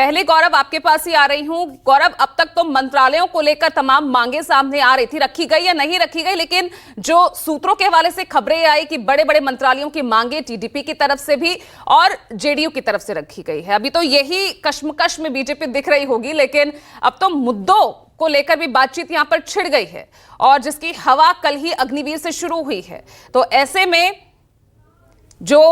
पहले गौरव आपके पास ही आ रही हूं। गौरव, अब तक तो मंत्रालयों को लेकर तमाम मांगे सामने आ रही थी, रखी गई या नहीं रखी गई, लेकिन जो सूत्रों के हवाले से खबरें आई कि बड़े बड़े मंत्रालयों की मांगे टीडीपी की तरफ से भी और जेडीयू की तरफ से रखी गई है। अभी तो यही कश्मकश में बीजेपी दिख रही होगी, लेकिन अब तो मुद्दों को लेकर भी बातचीत यहां पर छिड़ गई है और जिसकी हवा कल ही अग्निवीर से शुरू हुई है। तो ऐसे में जो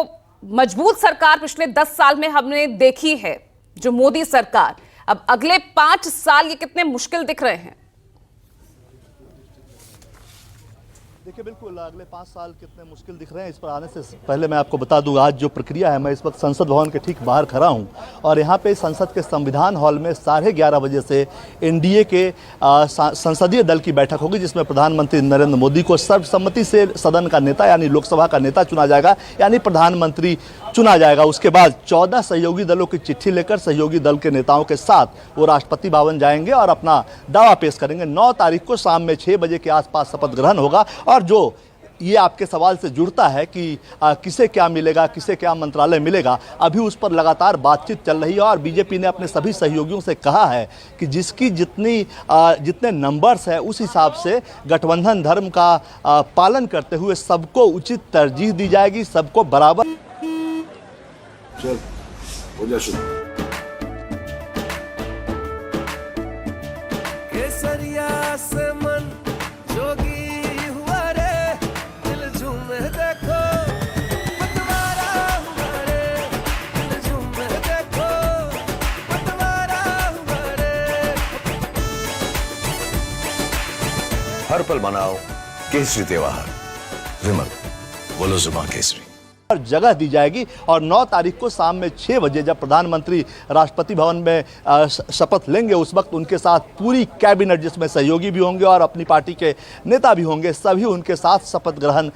मजबूत सरकार पिछले 10 साल में हमने देखी है, जो मोदी सरकार, अब अगले 5 साल ये कितने मुश्किल दिख रहे हैं? देखिए, बिल्कुल अगले 5 साल कितने मुश्किल दिख रहे हैं, इस पर आने से पहले मैं आपको बता दूं आज जो प्रक्रिया है, मैं इस वक्त संसद भवन के ठीक बाहर खड़ा हूं और यहां पे संसद के संविधान हॉल में 11:30 बजे से एनडीए के संसदीय दल की बैठक होगी, जिसमें प्रधानमंत्री नरेंद्र मोदी को सर्वसम्मति से सदन का नेता यानी लोकसभा का नेता चुना जाएगा, यानी प्रधानमंत्री चुना जाएगा। उसके बाद 14 सहयोगी दलों की चिट्ठी लेकर सहयोगी दल के नेताओं के साथ वो राष्ट्रपति भवन जाएंगे और अपना दावा पेश करेंगे। 9 तारीख को शाम में 6 बजे के आसपास शपथ ग्रहण होगा। और जो ये आपके सवाल से जुड़ता है कि किसे क्या मिलेगा, किसे क्या मंत्रालय मिलेगा, अभी उस पर लगातार बातचीत चल रही है और बीजेपी ने अपने सभी सहयोगियों से कहा है कि जिसकी जितने नंबर्स है उस हिसाब से गठबंधन धर्म का पालन करते हुए सबको उचित तरजीह दी जाएगी, सबको बराबर। चल हो जा शुरू। केसरिया से मन जोगी हुआ रे, दिल झूमे देखो पतवारा हुआ रे, दिल झूमे देखो पतवारा हुआ रे। हर पल मनाओ केसरी त्योहार। विमल बोलो जुबान केसरी। जगह दी जाएगी और 9 तारीख को शाम में 6 बजे जब प्रधानमंत्री राष्ट्रपति भवन में शपथ लेंगे, उस वक्त उनके साथ पूरी कैबिनेट, जिसमें सहयोगी भी होंगे और अपनी पार्टी के नेता भी होंगे, सभी उनके साथ शपथ ग्रहण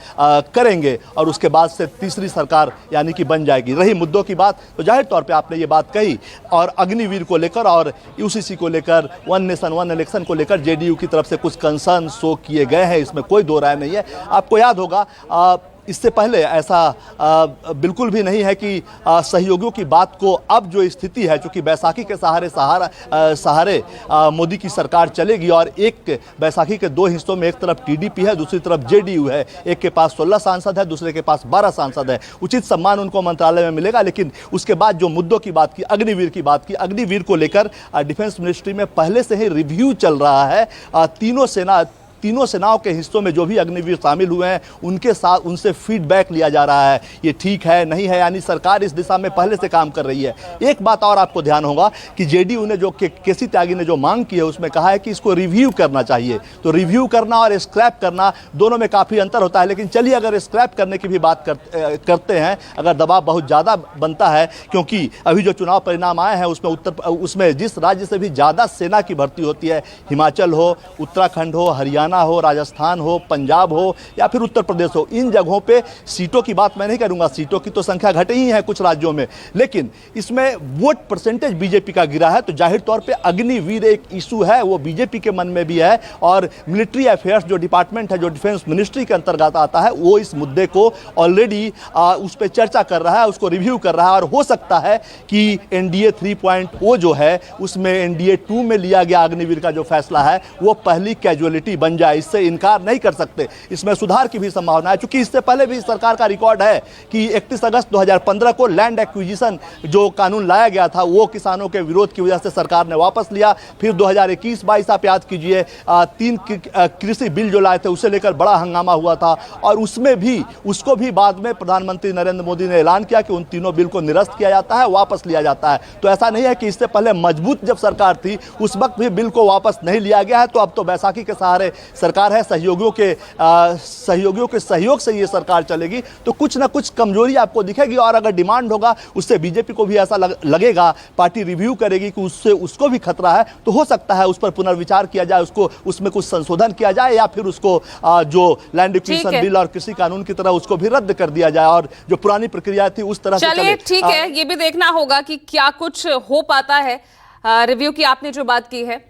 करेंगे और उसके बाद से तीसरी सरकार यानी कि बन जाएगी। रही मुद्दों की बात, तो जाहिर तौर पे आपने ये बात कही और अग्निवीर को लेकर और यूसीसी को लेकर, वन नेशन वन इलेक्शन को लेकर जेडीयू की तरफ से कुछ कंसर्न शो किए गए हैं, इसमें कोई दो राय नहीं है। आपको याद होगा इससे पहले ऐसा बिल्कुल भी नहीं है कि सहयोगियों की बात को अब जो स्थिति है, चूंकि बैसाखी के सहारे मोदी की सरकार चलेगी और एक बैसाखी के 2 हिस्सों में एक तरफ टीडीपी है, दूसरी तरफ जेडीयू है, एक के पास 16 सांसद है, दूसरे के पास 12 सांसद है। उचित सम्मान उनको मंत्रालय में मिलेगा। लेकिन उसके बाद जो मुद्दों की बात की, अग्निवीर की बात की, अग्निवीर को लेकर डिफेंस मिनिस्ट्री में पहले से ही रिव्यू चल रहा है। तीनों सेनाओं के हिस्सों में जो भी अग्निवीर शामिल हुए हैं उनके साथ उनसे फीडबैक लिया जा रहा है, ये ठीक है नहीं है, यानी सरकार इस दिशा में पहले से काम कर रही है। एक बात और आपको ध्यान होगा कि जेडीयू ने जो केसी त्यागी ने जो मांग की है उसमें कहा है कि इसको रिव्यू करना चाहिए। तो रिव्यू करना और स्क्रैप करना दोनों में काफ़ी अंतर होता है। लेकिन चलिए अगर स्क्रैप करने की भी बात करते हैं, अगर दबाव बहुत ज़्यादा बनता है, क्योंकि अभी जो चुनाव परिणाम आए हैं उसमें जिस राज्य से भी ज़्यादा सेना की भर्ती होती है, हिमाचल हो, उत्तराखंड हो, हरियाणा हो, राजस्थान हो, पंजाब हो या फिर उत्तर प्रदेश हो, इन जगहों पे सीटों की बात मैं नहीं करूंगा, सीटों की तो संख्या घटी ही है कुछ राज्यों में, लेकिन इसमें वोट परसेंटेज बीजेपी का गिरा है। तो जाहिर तौर पे अग्निवीर एक इशू है, वो बीजेपी के मन में भी है और मिलिट्री अफेयर्स जो डिपार्टमेंट है, जो डिफेंस मिनिस्ट्री के अंतर्गत आता है, वो इस मुद्दे को ऑलरेडी उस पर चर्चा कर रहा है, उसको रिव्यू कर रहा है। और हो सकता है कि एनडीए 3.0 जो है उसमें एनडीए 2 में लिया गया अग्निवीर का जो फैसला है वो पहली कैजुअलिटी बन जाए, इससे इनकार नहीं कर सकते। इसमें सुधार की भी संभावना है, क्योंकि इससे पहले भी सरकार का रिकॉर्ड है कि 31 अगस्त 2015 को लैंड एक्विजिशन जो कानून लाया गया था वो किसानों के विरोध की वजह से सरकार ने वापस लिया। फिर 2021-22 आप याद कीजिए, 3 कृषि बिल जो लाए थे उसे लेकर बड़ा हंगामा हुआ था और उसको भी बाद में प्रधानमंत्री नरेंद्र मोदी ने ऐलान किया कि उन तीनों बिल को निरस्त किया जाता है, वापस लिया जाता है। तो ऐसा नहीं है कि इससे पहले मजबूत जब सरकार थी उस वक्त भी बिल को वापस नहीं लिया गया है। तो अब तो बैसाखी के सहारे सरकार है, सहयोगियों के सहयोग से ये सरकार चलेगी, तो कुछ ना कुछ कमजोरी आपको दिखेगी। और अगर डिमांड होगा उससे बीजेपी को भी ऐसा लगेगा, पार्टी रिव्यू करेगी कि उसको भी खतरा है, तो हो सकता है उस पर पुनर्विचार किया जाए, उसमें कुछ संशोधन किया जाए या फिर उसको जो लैंड एक्विजिशन बिल और कृषि कानून की तरह उसको भी रद्द कर दिया जाए और जो पुरानी प्रक्रिया थी उस तरह से चले। ठीक है, ये भी देखना होगा कि क्या कुछ हो पाता है। रिव्यू की आपने जो बात की है